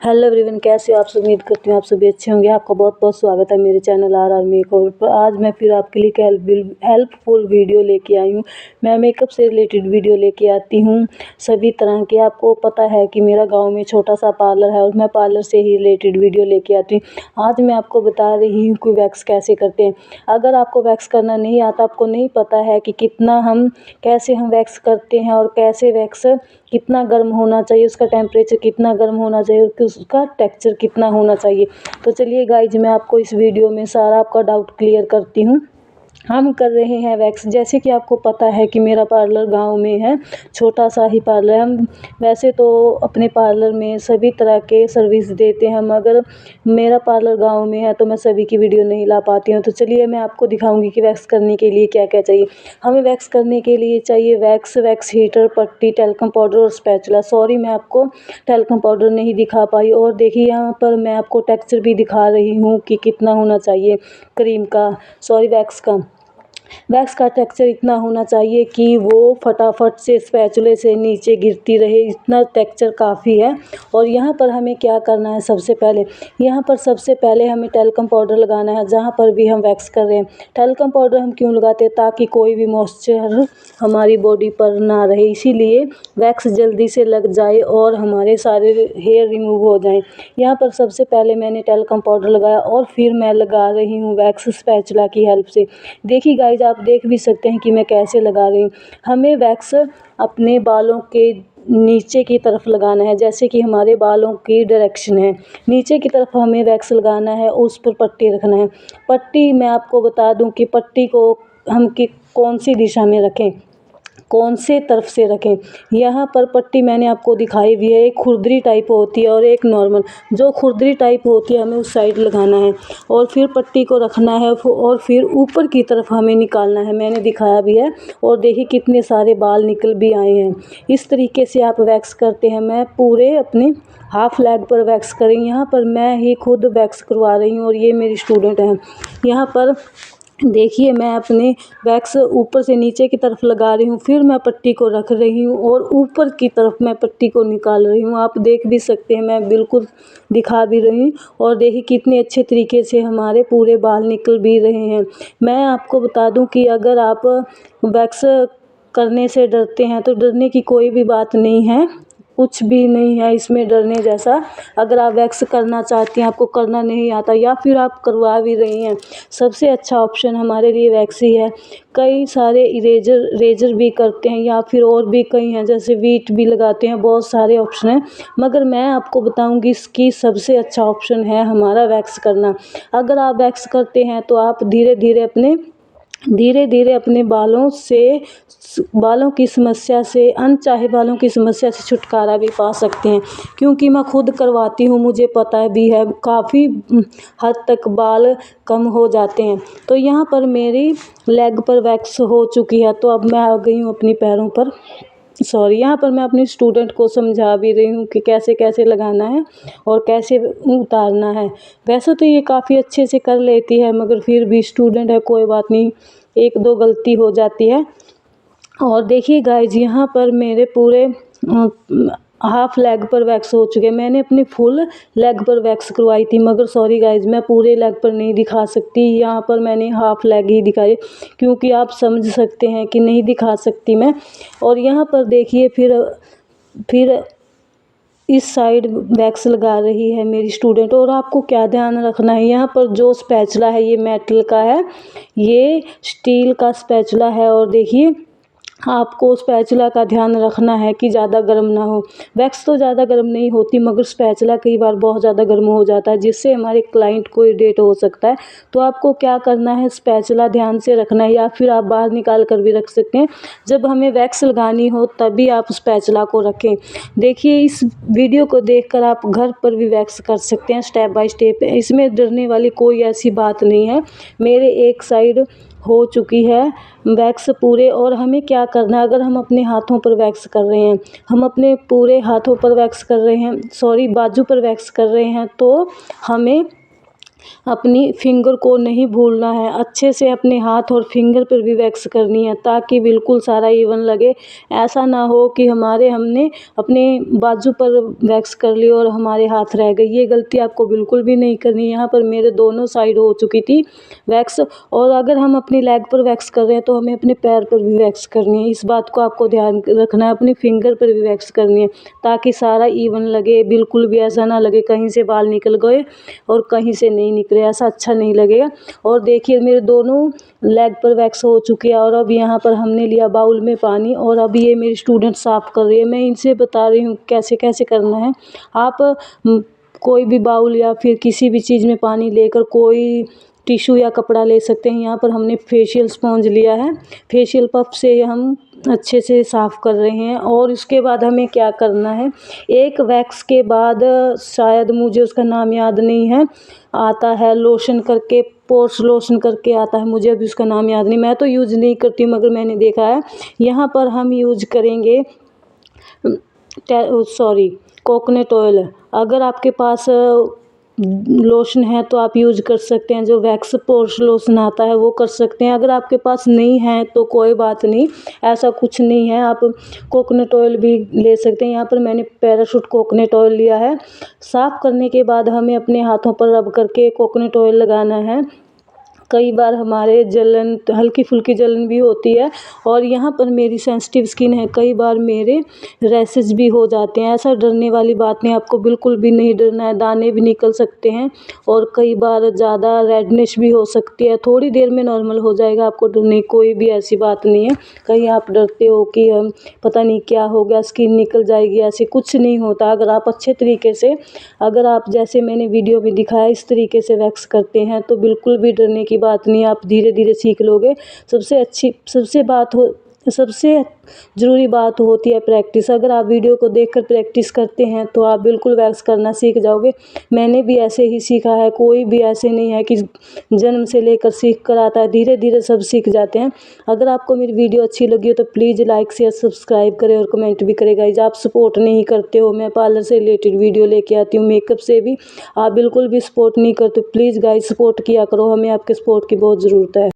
Hello everyone, कैसे हो आप सब। उम्मीद करती हूँ आप सभी अच्छे होंगे। आपका बहुत बहुत स्वागत है मेरे चैनल RR मेकओवर पर। आज मैं फिर आपके लिए एक हेल्पफुल वीडियो लेके आई हूँ। मैं मेकअप से रिलेटेड वीडियो लेके आती हूँ सभी तरह के। आपको पता है कि मेरा गांव में छोटा सा पार्लर है और मैं पार्लर से ही रिलेटेड वीडियो लेके आती हूँ। आज मैं आपको बता रही हूँ कि वैक्स कैसे करते हैं। अगर आपको वैक्स करना नहीं आता, आपको नहीं पता है कि कैसे हम वैक्स करते हैं और कैसे वैक्स कितना गर्म होना चाहिए, उसका टेम्परेचर कितना गर्म होना चाहिए और उसका टेक्सचर कितना होना चाहिए, तो चलिए गाइज मैं आपको इस वीडियो में सारा आपका डाउट क्लियर करती हूँ। हम कर रहे हैं वैक्स। जैसे कि आपको पता है कि मेरा पार्लर गांव में है, छोटा सा ही पार्लर है। हम वैसे तो अपने पार्लर में सभी तरह के सर्विस देते हैं, मगर मेरा पार्लर गांव में है तो मैं सभी की वीडियो नहीं ला पाती हूँ। तो चलिए मैं आपको दिखाऊंगी कि वैक्स करने के लिए क्या क्या चाहिए। हमें वैक्स करने के लिए चाहिए वैक्स हीटर, पट्टी, टैल्कम पाउडर और स्पैचुला। सॉरी मैं आपको टैल्कम पाउडर नहीं दिखा पाई। और देखिए यहाँ पर मैं आपको टेक्सचर भी दिखा रही हूँ कि कितना होना चाहिए क्रीम का, सॉरी वैक्स का टेक्सचर इतना होना चाहिए कि वो फटाफट से स्पैचुले से नीचे गिरती रहे, इतना टेक्सचर काफ़ी है। और यहाँ पर हमें क्या करना है, सबसे पहले हमें टैल्कम पाउडर लगाना है जहाँ पर भी हम वैक्स कर रहे हैं। टैल्कम पाउडर हम क्यों लगाते हैं, ताकि कोई भी मॉइस्चर हमारी बॉडी पर ना रहे, इसीलिए वैक्स जल्दी से लग जाए और हमारे सारे हेयर रिमूव हो जाएं। यहाँ पर सबसे पहले मैंने टैल्कम पाउडर लगाया और फिर मैं लगा रही हूँ वैक्स स्पैचुला की हेल्प से। देखिए गाइज आप देख भी सकते हैं कि मैं कैसे लगा रही हूँ। हमें वैक्स अपने बालों के नीचे की तरफ लगाना है, जैसे कि हमारे बालों की डायरेक्शन है, नीचे की तरफ हमें वैक्स लगाना है, उस पर पट्टी रखना है। पट्टी मैं आपको बता दूं कि पट्टी को हम कौन सी दिशा में रखें, कौन से तरफ से रखें। यहाँ पर पट्टी मैंने आपको दिखाई हुई है, एक खुरदरी टाइप होती है और एक नॉर्मल। जो खुरदरी टाइप होती है हमें उस साइड लगाना है और फिर पट्टी को रखना है और फिर ऊपर की तरफ हमें निकालना है, मैंने दिखाया भी है। और देखिए कितने सारे बाल निकल भी आए हैं। इस तरीके से आप वैक्स करते हैं। मैं पूरे अपने हाफ लेग पर वैक्स करें। यहाँ पर मैं ही खुद वैक्स करवा रही हूँ और ये मेरी स्टूडेंट हैं। यहाँ पर देखिए मैं अपने वैक्स ऊपर से नीचे की तरफ लगा रही हूँ, फिर मैं पट्टी को रख रही हूँ और ऊपर की तरफ मैं पट्टी को निकाल रही हूँ। आप देख भी सकते हैं, मैं बिल्कुल दिखा भी रही हूँ। और देखिए कितने अच्छे तरीके से हमारे पूरे बाल निकल भी रहे हैं। मैं आपको बता दूँ कि अगर आप वैक्स करने से डरते हैं तो डरने की कोई भी बात नहीं है, कुछ भी नहीं है इसमें डरने जैसा। अगर आप वैक्स करना चाहती हैं, आपको करना नहीं आता या फिर आप करवा भी रही हैं, सबसे अच्छा ऑप्शन हमारे लिए वैक्स ही है। कई सारे रेजर भी करते हैं या फिर और भी कई हैं, जैसे वीट भी लगाते हैं, बहुत सारे ऑप्शन हैं। मगर मैं आपको बताऊंगी इसकी सबसे अच्छा ऑप्शन है हमारा वैक्स करना। अगर आप वैक्स करते हैं तो आप धीरे धीरे अपने बालों की समस्या से, अनचाहे बालों की समस्या से छुटकारा भी पा सकते हैं। क्योंकि मैं खुद करवाती हूँ, मुझे पता भी है, काफ़ी हद तक बाल कम हो जाते हैं। तो यहाँ पर मेरी लेग पर वैक्स हो चुकी है, तो अब मैं आ गई हूँ अपनी पैरों पर। यहाँ पर मैं अपनी स्टूडेंट को समझा भी रही हूँ कि कैसे कैसे लगाना है और कैसे उतारना है। वैसे तो ये काफ़ी अच्छे से कर लेती है, मगर फिर भी स्टूडेंट है, कोई बात नहीं, एक दो गलती हो जाती है। और देखिए गाइज यहाँ पर मेरे पूरे हाफ लेग पर वैक्स हो चुके हैं। मैंने अपनी फुल लेग पर वैक्स करवाई थी, मगर सॉरी गाइज मैं पूरे लेग पर नहीं दिखा सकती। यहाँ पर मैंने हाफ लेग ही दिखाई, क्योंकि आप समझ सकते हैं कि नहीं दिखा सकती मैं। और यहाँ पर देखिए फिर इस साइड वैक्स लगा रही है मेरी स्टूडेंट। और आपको क्या ध्यान रखना है, यहाँ पर जो स्पैचुला है ये मेटल का है, ये स्टील का स्पैचुला है। और देखिए आपको स्पैचुला का ध्यान रखना है कि ज़्यादा गर्म ना हो। वैक्स तो ज़्यादा गर्म नहीं होती, मगर स्पैचुला कई बार बहुत ज़्यादा गर्म हो जाता है, जिससे हमारे क्लाइंट को इरिटेट हो सकता है। तो आपको क्या करना है, स्पैचुला ध्यान से रखना है, या फिर आप बाहर निकाल कर भी रख सकते हैं। जब हमें वैक्स लगानी हो तभी आप स्पैचुला को रखें। देखिए इस वीडियो को देखकर आप घर पर भी वैक्स कर सकते हैं, स्टेप बाय स्टेप। इसमें डरने वाली कोई ऐसी बात नहीं है। मेरे एक साइड हो चुकी है वैक्स पूरे। और हमें क्या करना है, अगर हम अपने हाथों पर वैक्स कर रहे हैं, हम अपने पूरे हाथों पर वैक्स कर रहे हैं, सॉरी बाजू पर वैक्स कर रहे हैं, तो हमें अपनी फिंगर को नहीं भूलना है, अच्छे से अपने हाथ और फिंगर पर भी वैक्स करनी है ताकि बिल्कुल सारा इवन लगे। ऐसा ना हो कि हमने अपने बाजू पर वैक्स कर ली और हमारे हाथ रह गई। ये गलती आपको बिल्कुल भी नहीं करनी। यहाँ पर मेरे दोनों साइड हो चुकी थी वैक्स। और अगर हम अपनी लेग पर वैक्स कर रहे हैं तो हमें अपने पैर पर भी वैक्स करनी है। इस बात को आपको ध्यान रखना है। अपनी फिंगर पर भी वैक्स करनी है ताकि सारा इवन लगे। बिल्कुल भी ऐसा ना लगे कहीं से बाल निकल गए और कहीं से नहीं निकले, ऐसा अच्छा नहीं लगेगा। और देखिए मेरे दोनों लेग पर वैक्स हो चुकी है। और अब यहाँ पर हमने लिया बाउल में पानी और अब ये मेरी स्टूडेंट साफ़ कर रही है। मैं इनसे बता रही हूँ कैसे कैसे करना है। आप कोई भी बाउल या फिर किसी भी चीज़ में पानी लेकर कोई टिश्यू या कपड़ा ले सकते हैं। यहाँ पर हमने फेशियल स्पॉन्ज लिया है। फेशियल पफ से हम अच्छे से साफ़ कर रहे हैं। और उसके बाद हमें क्या करना है, एक वैक्स के बाद शायद मुझे उसका नाम याद नहीं है, आता है लोशन करके, पोर्स लोशन करके आता है, मुझे अभी उसका नाम याद नहीं। मैं तो यूज़ नहीं करती हूँ मगर मैंने देखा है। यहाँ पर हम यूज करेंगे कोकोनट ऑयल। अगर आपके पास लोशन है तो आप यूज कर सकते हैं, जो वैक्स पोर्स लोशन आता है वो कर सकते हैं। अगर आपके पास नहीं है तो कोई बात नहीं, ऐसा कुछ नहीं है, आप कोकोनट ऑयल भी ले सकते हैं। यहाँ पर मैंने पैराशूट कोकोनट ऑयल लिया है। साफ़ करने के बाद हमें अपने हाथों पर रब करके कोकोनट ऑयल लगाना है। कई बार हमारे जलन, हल्की फुल्की जलन भी होती है। और यहाँ पर मेरी सेंसिटिव स्किन है, कई बार मेरे रैशेज भी हो जाते हैं। ऐसा डरने वाली बात नहीं, आपको बिल्कुल भी नहीं डरना है। दाने भी निकल सकते हैं और कई बार ज़्यादा रेडनेस भी हो सकती है। थोड़ी देर में नॉर्मल हो जाएगा, आपको डरने कोई भी ऐसी बात नहीं है। कहीं आप डरते हो कि हम पता नहीं क्या हो गया, स्किन निकल जाएगी, ऐसे कुछ नहीं होता। अगर आप अच्छे तरीके से, अगर आप जैसे मैंने वीडियो में दिखाया इस तरीके से वैक्स करते हैं तो बिल्कुल भी डरने की बात नहीं, आप धीरे धीरे सीख लोगे। सबसे ज़रूरी बात होती है प्रैक्टिस। अगर आप वीडियो को देखकर प्रैक्टिस करते हैं तो आप बिल्कुल वैक्स करना सीख जाओगे। मैंने भी ऐसे ही सीखा है, कोई भी ऐसे नहीं है कि जन्म से लेकर सीख कर आता है, धीरे धीरे सब सीख जाते हैं। अगर आपको मेरी वीडियो अच्छी लगी हो तो प्लीज़ लाइक शेयर सब्सक्राइब करें और कमेंट भी करें गाइज। आप सपोर्ट नहीं करते हो, मैं पार्लर से रिलेटेड वीडियो लेके आती हूँ, मेकअप से भी, आप बिल्कुल भी सपोर्ट नहीं करते। प्लीज़ गाइज सपोर्ट किया करो, हमें आपके सपोर्ट की बहुत ज़रूरत है।